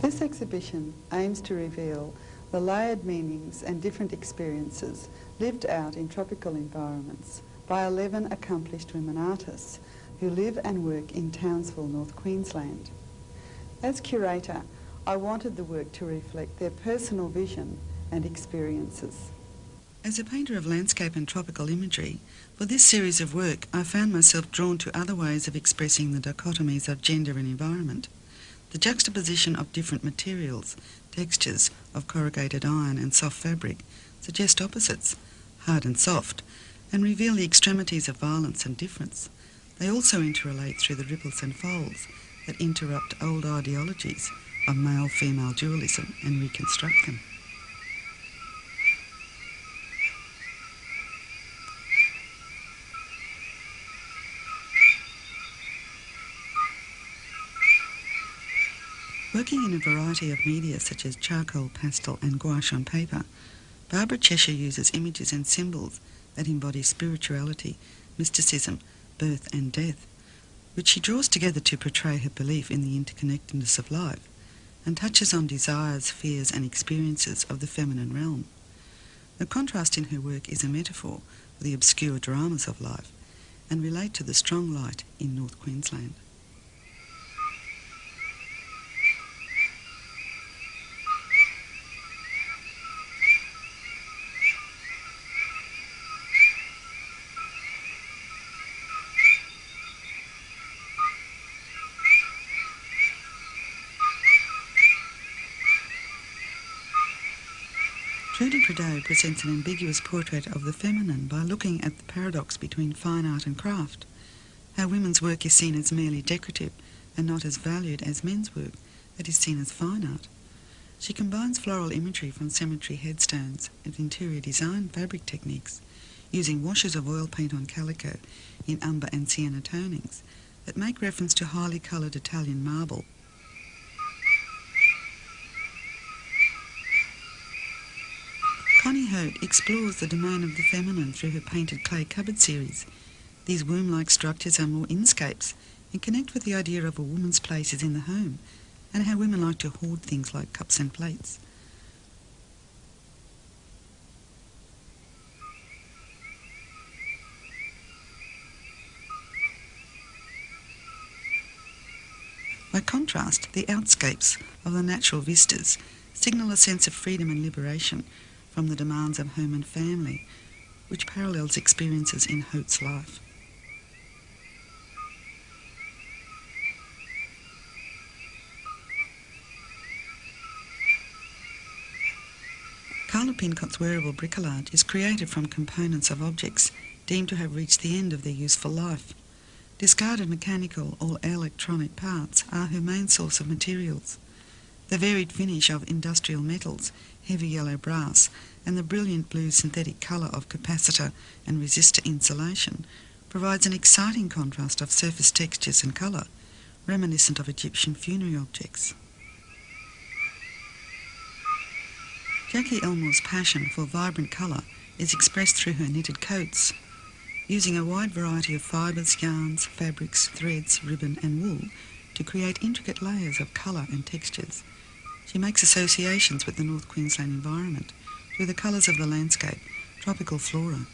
This exhibition aims to reveal the layered meanings and different experiences lived out in tropical environments by 11 accomplished women artists who live and work in Townsville, North Queensland. As curator, I wanted the work to reflect their personal vision and experiences. As a painter of landscape and tropical imagery, for this series of work I found myself drawn to other ways of expressing the dichotomies of gender and environment. The juxtaposition of different materials, textures of corrugated iron and soft fabric, suggest opposites, hard and soft, and reveal the extremities of violence and difference. They also interrelate through the ripples and folds that interrupt old ideologies of male-female dualism and reconstruct them. Working in a variety of media such as charcoal, pastel and gouache on paper, Barbara Cheshire uses images and symbols that embody spirituality, mysticism, birth and death, which she draws together to portray her belief in the interconnectedness of life, and touches on desires, fears and experiences of the feminine realm. The contrast in her work is a metaphor for the obscure dramas of life and relate to the strong light in North Queensland. Trudy Prideaux presents an ambiguous portrait of the feminine by looking at the paradox between fine art and craft, how women's work is seen as merely decorative and not as valued as men's work that is seen as fine art. She combines floral imagery from cemetery headstones and interior design fabric techniques, using washes of oil paint on calico in umber and sienna tonings that make reference to highly coloured Italian marble. Connie Hoad explores the domain of the feminine through her painted clay cupboard series. These womb-like structures are more inscapes and connect with the idea of a woman's place is in the home and how women like to hoard things like cups and plates. By contrast, the outscapes of the natural vistas signal a sense of freedom and liberation from the demands of home and family, which parallels experiences in Hoad's life. Carla Pincott's wearable bricolage is created from components of objects deemed to have reached the end of their useful life. Discarded mechanical or electronic parts are her main source of materials. The varied finish of industrial metals, heavy yellow brass, and the brilliant blue synthetic colour of capacitor and resistor insulation provides an exciting contrast of surface textures and colour, reminiscent of Egyptian funerary objects. Jackie Elmore's passion for vibrant colour is expressed through her knitted coats. Using a wide variety of fibres, yarns, fabrics, threads, ribbon and wool to create intricate layers of colour and textures, she makes associations with the North Queensland environment through the colours of the landscape, tropical flora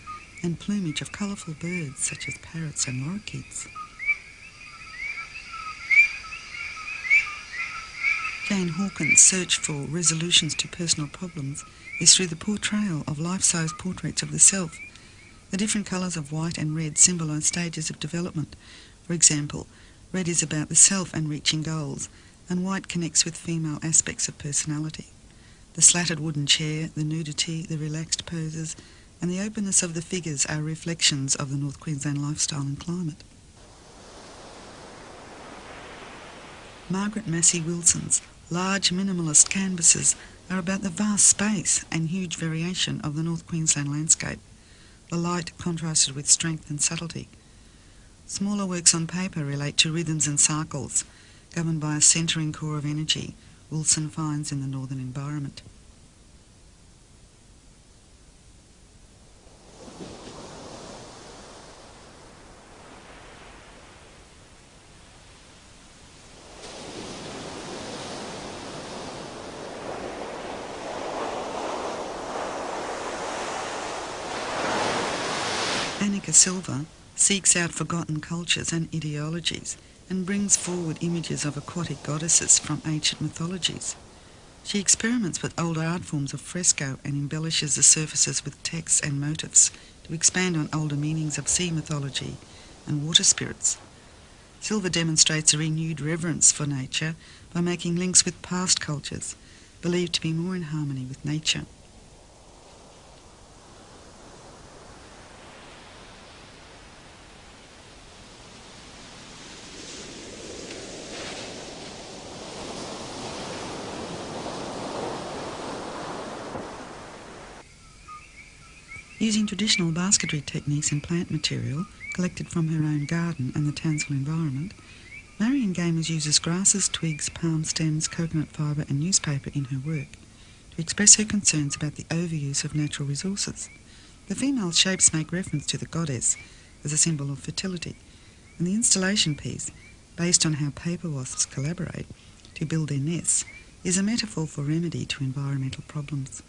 and plumage of colourful birds such as parrots and lorikeets. Jane Hawkins' search for resolutions to personal problems is through the portrayal of life-size portraits of the self. The different colours of white and red symbolise stages of development. For example, red is about the self and reaching goals, and white connects with female aspects of personality. The slatted wooden chair, the nudity, the relaxed poses, and the openness of the figures are reflections of the North Queensland lifestyle and climate. Margaret Massey Wilson's large minimalist canvases are about the vast space and huge variation of the North Queensland landscape, the light contrasted with strength and subtlety. Smaller works on paper relate to rhythms and cycles, governed by a centering core of energy Wilson finds in the northern environment. Annika Silva seeks out forgotten cultures and ideologies and brings forward images of aquatic goddesses from ancient mythologies. She experiments with older art forms of fresco and embellishes the surfaces with texts and motifs to expand on older meanings of sea mythology and water spirits. Silva demonstrates a renewed reverence for nature by making links with past cultures, believed to be more in harmony with nature. Using traditional basketry techniques and plant material collected from her own garden and the Townsville environment, Marion Gamers uses grasses, twigs, palm stems, coconut fibre and newspaper in her work to express her concerns about the overuse of natural resources. The female shapes make reference to the goddess as a symbol of fertility, and the installation piece, based on how paper wasps collaborate to build their nests, is a metaphor for remedy to environmental problems.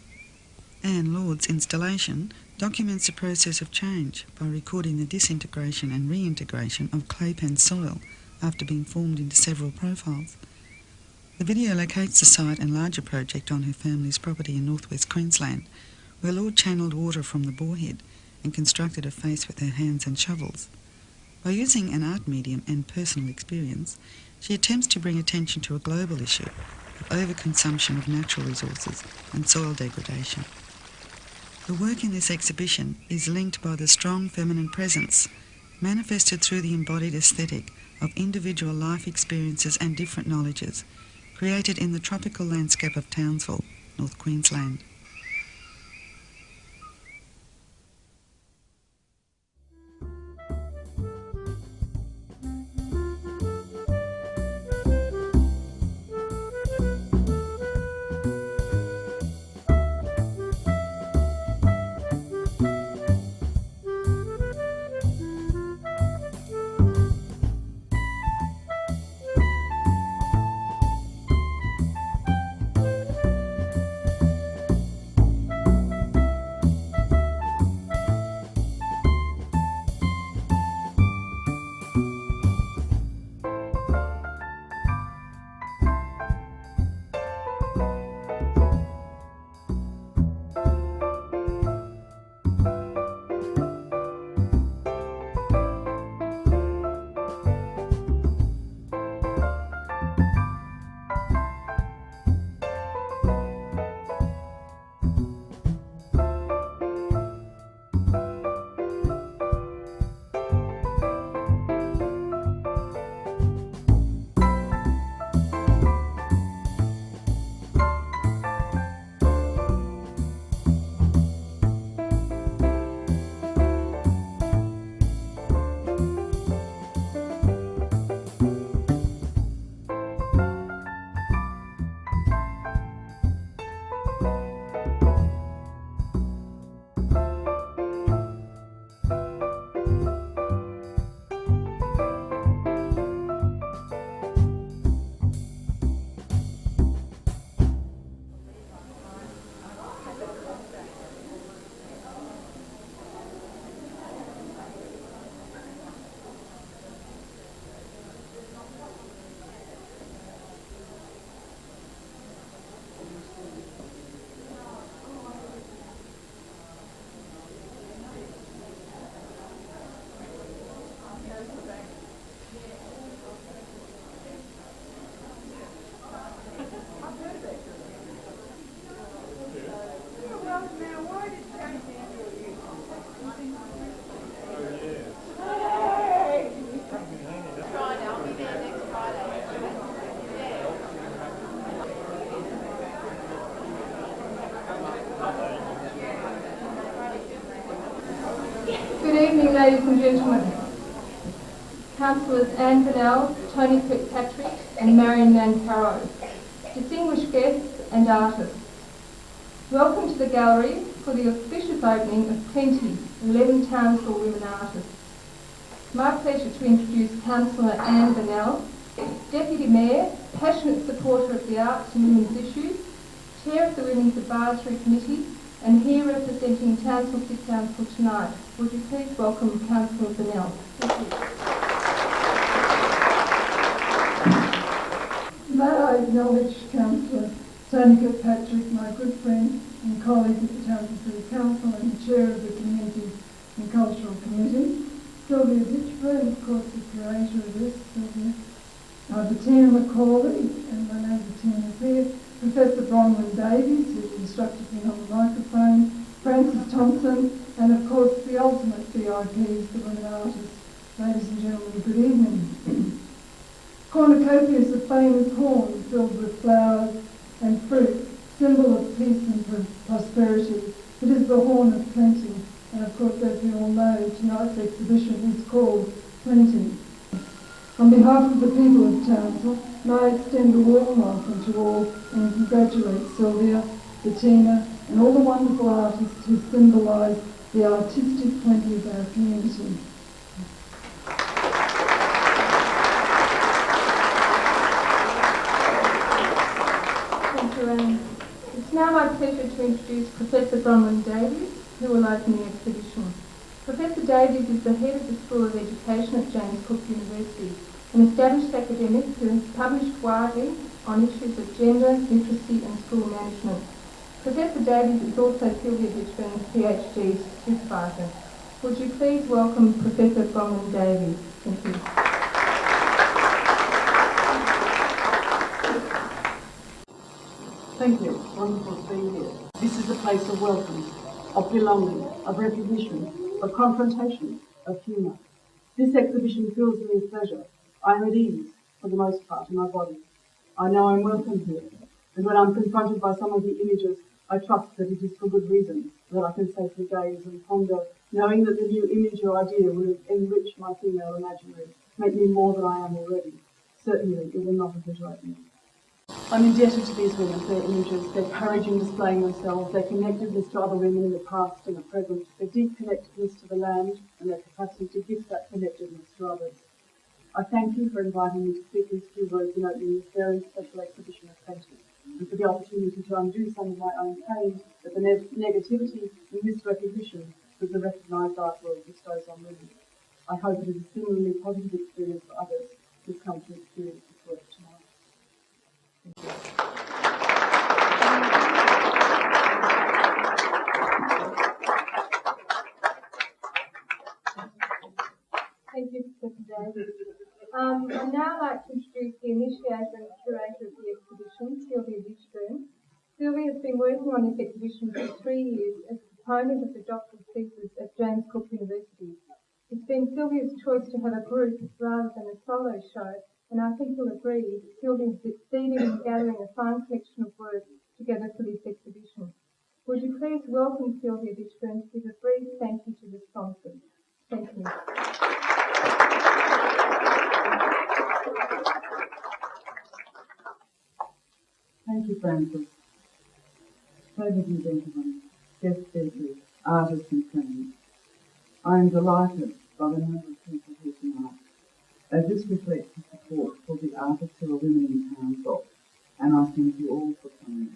Anne Lord's installation documents the process of change by recording the disintegration and reintegration of claypan soil after being formed into several profiles. The video locates the site and larger project on her family's property in northwest Queensland, where Lord channelled water from the borehead and constructed a face with her hands and shovels. By using an art medium and personal experience, she attempts to bring attention to a global issue of overconsumption of natural resources and soil degradation. The work in this exhibition is linked by the strong feminine presence, manifested through the embodied aesthetic of individual life experiences and different knowledges, created in the tropical landscape of Townsville, North Queensland. Good evening, ladies and gentlemen. Councillors Anne Fennell, Tony Kirkpatrick and Marion Nancarrow, distinguished guests and artists. Welcome to the gallery for the auspicious opening of 11 Townsville women artists. My pleasure to introduce Councillor Anne Fennell, Deputy Mayor, passionate supporter of the arts and women's issues, Chair of the Women's Advisory Committee And here representing Townsville City Council tonight, would you please welcome Councillor Bennell. Thank you. May I acknowledge Councillor Tony Kirkpatrick, my good friend and colleague at the Townsville City Council and the Chair of the Community and Cultural Committee. Sylvia Ditchburn, of course, the curator of this, Sylvia. Bettina McCauley, and my name Bettina's here. Professor Bronwyn Davies, who instructed me on the microphone. Francis Thompson, and of course the ultimate VIPs, the women artists. Ladies and gentlemen, good evening. Cornucopia is a famous horn filled with flowers and fruit, symbol of peace and prosperity. It is the horn of plenty, and of course, as we all know, tonight's exhibition is called Plenty. On behalf of the people of Townsville, may I extend a warm welcome to all and congratulate Sylvia, Bettina, and all the wonderful artists who symbolise the artistic plenty of our community. It's now my pleasure to introduce Professor Bronwyn Davies, who will open the exhibition. Professor Davies is the head of the School of Education at James Cook University, an established academic who has published widely on issues of gender, literacy and school management. Professor Davies is also Sylvia Ditchburn's PhD supervisor. Would you please welcome Professor Bronwyn Davies? Thank you. Thank you. It's wonderful to be here. This is a place of welcome, of belonging, of recognition, of confrontation, of humour. This exhibition fills me with pleasure. I am at ease, for the most part, in my body. I know I'm welcome here, and when I'm confronted by some of the images, I trust that it is for good reason, that I can safely gaze and ponder, knowing that the new image or idea will enrich my female imaginary, make me more than I am already. Certainly, it will not obliterate me. I'm indebted to these women for their images, their courage in displaying themselves, their connectedness to other women in the past and the present, their deep connectedness to the land and their capacity to gift that connectedness to others. I thank you for inviting me to speak these few words in opening this very special exhibition of painting, and for the opportunity to undo some of my own pain that the negativity and misrecognition that the recognised art world bestows on women. I hope it is a similarly positive experience for others who come to experience this work tonight. Thank you. Thank you, Professor Davies. I'd now like to introduce the initiator and curator of the exhibition, Sylvia Ditchburn. Sylvia has been working on this exhibition for 3 years as a proponent of the doctoral thesis at James Cook University. It's been Sylvia's choice to have a group rather than a solo show, and I think you'll agree that Sylvia has succeeded in gathering a fine collection of work together for this exhibition. Would you please welcome Sylvia Ditchburn to give a brief thank you to the sponsors. Thank you. Thank you, Francis. Ladies and gentlemen, guest speakers, artists and friends, I am delighted by the number of people here tonight, as this reflects the support for the artists who are women in Townsville, and I thank you all for coming.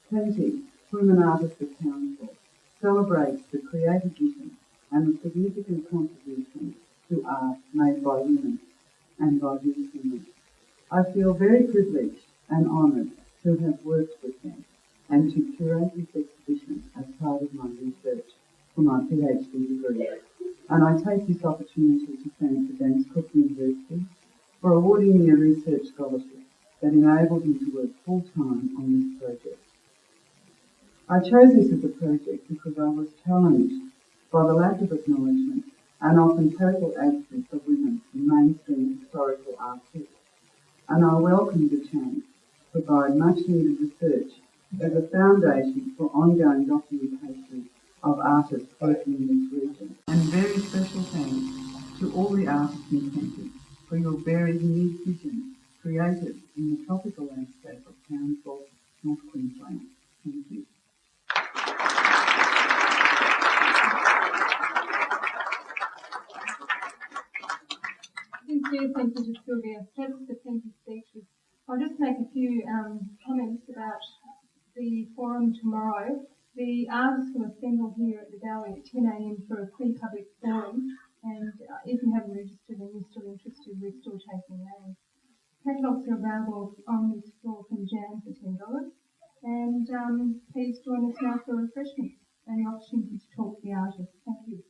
Plenty, Women Artists of Townsville, celebrates the creative vision and the significant contribution to art made by women and by these women. I feel very privileged and honoured to have worked with them and to curate this exhibition as part of my research for my PhD degree. And I take this opportunity to thank the James Cook University for awarding me a research scholarship that enabled me to work full-time on this project. I chose this as a project because I was challenged by the lack of acknowledgement and often total absence of women in mainstream historical art texts, and I welcome the chance to provide much-needed research as a foundation for ongoing documentation of artists working in this region. And very special thanks to all the artists in Plenty for your very unique vision created in the tropical landscape of Townsville, North Queensland. Thank you. Thank you to Sylvia. That's the plenty speeches. I'll just make a few comments about the forum tomorrow. The artists will assemble here at the gallery at 10 a.m. for a pre-public forum, and if you haven't registered and you're still interested, we're still taking names. Catalogues are available on this floor from Jan for $10, and please join us now for refreshments and the opportunity to talk to the artists. Thank you.